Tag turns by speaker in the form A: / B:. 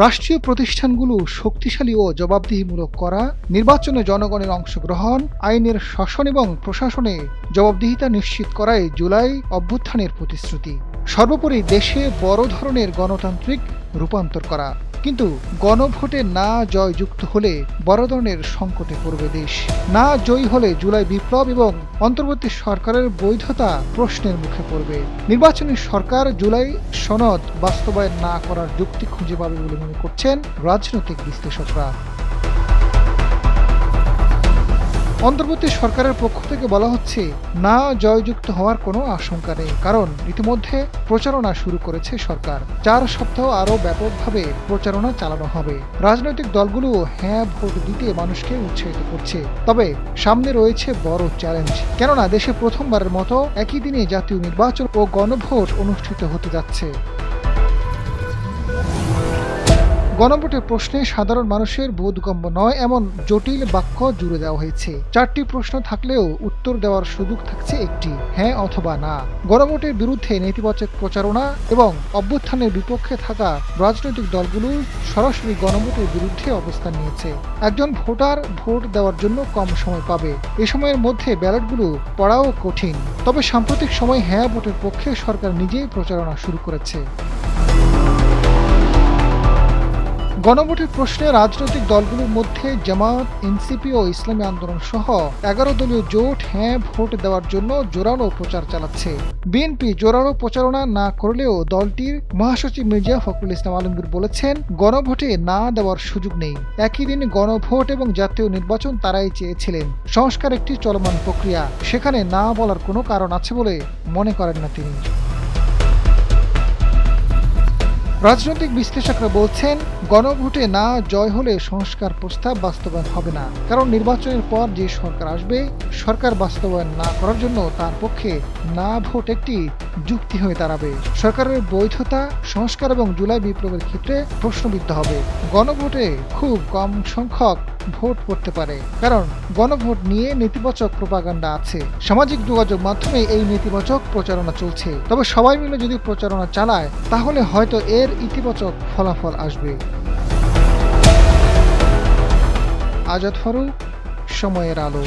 A: রাষ্ট্রীয় প্রতিষ্ঠানগুলো শক্তিশালী ও জবাবদিহিমূলক করা, নির্বাচনে জনগণের অংশগ্রহণ, আইনের শাসন এবং প্রশাসনে জবাবদিহিতা নিশ্চিত করাই জুলাই অভ্যুত্থানের প্রতিশ্রুতি। সর্বোপরি দেশে বড় ধরনের গণতান্ত্রিক রূপান্তর করা। কিন্তু গণভোটে না জয়যুক্ত হলে বড় ধরনের সংকটে পড়বে দেশ। না জয়ী হলে জুলাই বিপ্লব এবং অন্তর্বর্তী সরকারের বৈধতা প্রশ্নের মুখে পড়বে। নির্বাচনী সরকার জুলাই সনদ বাস্তবায়ন না করার যুক্তি খুঁজে পাবে বলে মনে করছেন রাজনৈতিক বিশ্লেষকরা। অন্তর্বর্তী সরকারের পক্ষ থেকে বলা হচ্ছে, না জয়যুক্ত হওয়ার কোনো আশঙ্কা নেই, কারণ ইতিমধ্যে প্রচারণা শুরু করেছে সরকার। 4 সপ্তাহ আরও ব্যাপকভাবে প্রচারণা চালানো হবে। রাজনৈতিক দলগুলো হ্যাঁ ভোট দিতে মানুষকে উৎসাহিত করছে। তবে সামনে রয়েছে বড় চ্যালেঞ্জ, কেননা দেশে প্রথমবারের মতো একই দিনে জাতীয় নির্বাচন ও গণভোট অনুষ্ঠিত হতে যাচ্ছে। গণভোটের প্রশ্নে সাধারণ মানুষের বোধগম্য নয় এমন জটিল বাক্য জুড়ে দেওয়া হয়েছে। 4টি প্রশ্ন থাকলেও উত্তর দেওয়ার সুযোগ থাকছে একটি, হ্যাঁ অথবা না। গণভোটের বিরুদ্ধে নেতিবাচক প্রচারণা এবং অভ্যুত্থানের বিপক্ষে থাকা রাজনৈতিক দলগুলো সরাসরি গণভোটের বিরুদ্ধে অবস্থান নিয়েছে। একজন ভোটার ভোট দেওয়ার জন্য কম সময় পাবে। এ সময়ের মধ্যে ব্যালটগুলো পড়াও কঠিন। তবে সাম্প্রতিক সময় হ্যাঁ ভোটের পক্ষে সরকার নিজেই প্রচারণা শুরু করেছে। গণভোটের প্রশ্নে রাজনৈতিক দলগুলোর মধ্যে জামায়াত, এনসিপি ও ইসলামী আন্দোলন সহ 11 দলীয় জোট হ্যাঁ ভোট দেওয়ার জন্য জোরালো প্রচার চালাচ্ছে। বিএনপি জোরালো প্রচারণা না করলেও দলটির মহাসচিব মির্জা ফখরুল ইসলাম আলমগীর বলেছেন, গণভোটে না দেওয়ার সুযোগ নেই। একই দিন গণভোট এবং জাতীয় নির্বাচন তারাই চেয়েছিলেন। সংস্কার একটি চলমান প্রক্রিয়া, সেখানে না বলার কোনো কারণ আছে বলে মনে করেন না তিনি। রাজনৈতিক বিশ্লেষকরা বলছেন, গণভোটে না জয় হলে সংস্কার প্রস্তাব বাস্তবায়ন হবে না, কারণ নির্বাচনের পর যে সরকার আসবে, সরকার বাস্তবায়ন না করার জন্য তার পক্ষে না ভোট একটি যুক্তি হয়ে দাঁড়াবে। সরকারের বৈধতা, সংস্কার এবং জুলাই বিপ্লবের ক্ষেত্রে প্রশ্নবিদ্ধ হবে। গণভোটে খুব কম সংখ্যক ভোট পড়তে পারে, কারণ গণভোট নিয়ে নেতিবাচক প্রোপাগান্ডা আছে। সামাজিক যোগাযোগ মাধ্যমে এই নেতিবাচক প্রচারণা চলছে। তবে সবাই মিলে যদি প্রচারণা চালায়, তাহলে হয়তো এর ইতিবাচক ফলাফল আসবে। আজাদ ফারুক, সময়ের আলো।